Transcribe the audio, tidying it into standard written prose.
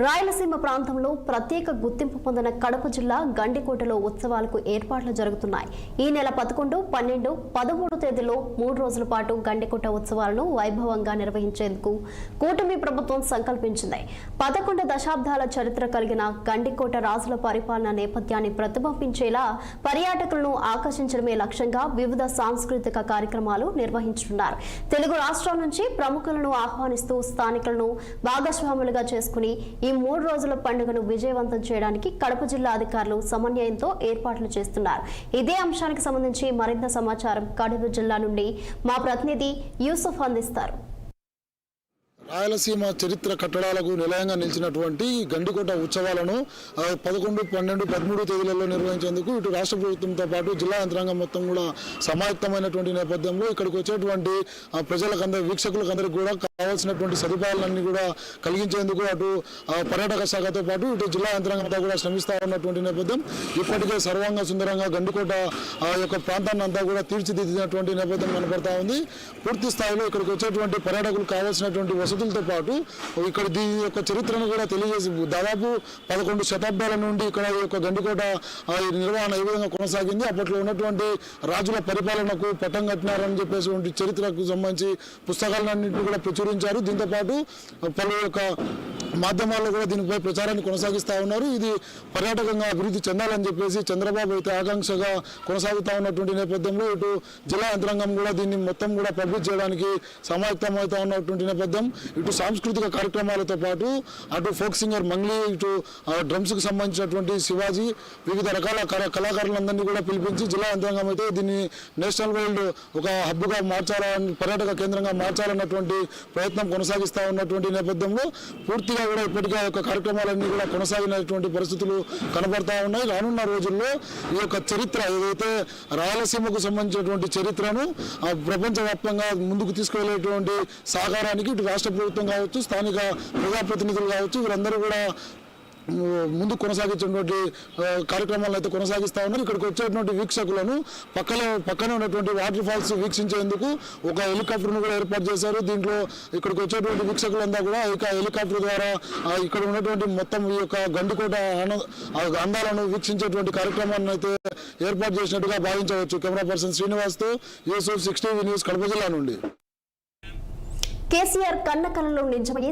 రాయలసీమ ప్రాంతంలో ప్రత్యేక గుర్తింపు పొందిన కడప జిల్లా గండికోటలో ఉత్సవాలకు ఏర్పాట్లు జరుగుతున్నాయి. ఈ నెల 11, 12, 13 తేదీల్లో 3 రోజుల పాటు గండికోట ఉత్సవాలను వైభవంగా నిర్వహించేందుకు కూటమి ప్రభుత్వం సంకల్పించింది. 11 దశాబ్దాల చరిత్ర కలిగిన గండికోట రాజుల పరిపాలన నేపథ్యాన్ని ప్రతిబింబించేలా పర్యాటకులను ఆకర్షించడమే లక్ష్యంగా వివిధ సాంస్కృతిక కార్యక్రమాలు నిర్వహించనున్నారు. తెలుగు రాష్ట్రాల నుంచి ప్రముఖులను ఆహ్వానిస్తూ స్థానికులను భాగస్వాములుగా చేసుకుని ఈ 3 రోజుల పండుగను విజయవంతం చేయడానికి కడప జిల్లా అధికారులు సమన్వయంతో ఏర్పాట్లు చేస్తున్నారు. ఇదే అంశానికి సంబంధించి మరింత సమాచారం కడప జిల్లా నుండి మా ప్రతినిధి యూసుఫ్ అందిస్తారు. రాయలసీమ చరిత్ర కట్టడాలకు నిలయంగా నిలిచినటువంటి గండికోట ఉత్సవాలను 11, 12, 13 తేదీలలో నిర్వహించేందుకు ఇటు రాష్ట్ర ప్రభుత్వంతో పాటు జిల్లా యంత్రాంగం మొత్తం కూడా సమాయత్తమైనటువంటి నేపథ్యంలో ఇక్కడికి వచ్చేటువంటి ప్రజలకందరి వీక్షకులకందరికీ కూడా కావాల్సినటువంటి సదుపాయాలన్నీ కూడా కలిగించేందుకు అటు పర్యాటక శాఖతో పాటు ఇటు జిల్లా యంత్రాంగంతో కూడా శ్రమిస్తూ ఉన్నటువంటి నేపథ్యం. ఇప్పటికే సర్వంగా సుందరంగా గండికోట యొక్క ప్రాంతాన్ని అంతా కూడా తీర్చిదిద్దినటువంటి నేపథ్యం కనపడతా ఉంది. పూర్తి స్థాయిలో ఇక్కడికి వచ్చేటువంటి పర్యాటకులు కావాల్సినటువంటి వసతులతో పాటు ఇక్కడ దీని యొక్క చరిత్రను కూడా తెలియజేసి దాదాపు 11 శతాబ్దాల నుండి ఇక్కడ యొక్క గండికోట నిర్వహణ ఏ విధంగా కొనసాగింది, అప్పట్లో ఉన్నటువంటి రాజుల పరిపాలనకు పట్టం కట్టినారని చెప్పేసి చరిత్రకు సంబంధించి పుస్తకాలన్నింటినీ కూడా ప్రచురించారు. దీంతో పాటు పలు యొక్క మాధ్యమాల్లో కూడా దీనిపై ప్రచారాన్ని కొనసాగిస్తూ ఉన్నారు. ఇది పర్యాటకంగా అభివృద్ధి చెందాలని చెప్పేసి చంద్రబాబు అయితే ఆకాంక్షగా కొనసాగుతూ ఉన్నటువంటి నేపథ్యంలో ఇటు జిల్లా యంత్రాంగం కూడా దీన్ని మొత్తం కూడా పబ్లిష్ చేయడానికి సమాయత్తమవుతూ ఉన్నటువంటి నేపథ్యం. ఇటు సాంస్కృతిక కార్యక్రమాలతో పాటు అటు ఫోక్ సింగర్ మంగ్లీ, ఇటు డ్రమ్స్కి సంబంధించినటువంటి శివాజీ, వివిధ రకాల కళాకారులందరినీ కూడా పిలిపించి జిల్లా యంత్రాంగం అయితే దీన్ని నేషనల్ వైల్డ్ ఒక హబ్గా మార్చాలని, పర్యాటక కేంద్రంగా మార్చాలన్నటువంటి ప్రయత్నం కొనసాగిస్తూ ఉన్నటువంటి నేపథ్యంలో పూర్తిగా కూడా ఇప్పటికే యొక్క కార్యక్రమాలన్నీ కూడా కొనసాగినటువంటి పరిస్థితులు కనబడతా ఉన్నాయి. రానున్న రోజుల్లో ఈ యొక్క చరిత్ర ఏదైతే రాయలసీమకు సంబంధించినటువంటి చరిత్రను ప్రపంచవ్యాప్తంగా ముందుకు తీసుకువెళ్ళేటువంటి సహకారానికి ఇటు రాష్ట్ర ప్రభుత్వం కావచ్చు, స్థానిక ప్రజాప్రతినిధులు కావచ్చు, వీరందరూ కూడా ముందు కొనసాగించినటువంటి కార్యక్రమాలను అయితే కొనసాగిస్తూ ఉన్నారు. ఇక్కడికి వచ్చేటువంటి వీక్షకులను పక్కనే ఉన్నటువంటి వాటర్ ఫాల్స్ వీక్షించేందుకు ఒక హెలికాప్టర్ను కూడా ఏర్పాటు చేశారు. దీంట్లో ఇక్కడికి వచ్చేటువంటి వీక్షకులంతా కూడా హెలికాప్టర్ ద్వారా ఇక్కడ ఉన్నటువంటి మొత్తం ఈ యొక్క గండికోట అందాలను వీక్షించేటువంటి కార్యక్రమాన్ని అయితే ఏర్పాటు చేసినట్టుగా భావించవచ్చు. కెమెరా పర్సన్ శ్రీనివాస్తో యూసుఫ్, 6 టీవీ న్యూస్, కడప జిల్లా నుండి. కేసీఆర్ కన్నకలలో నిజమయ్యే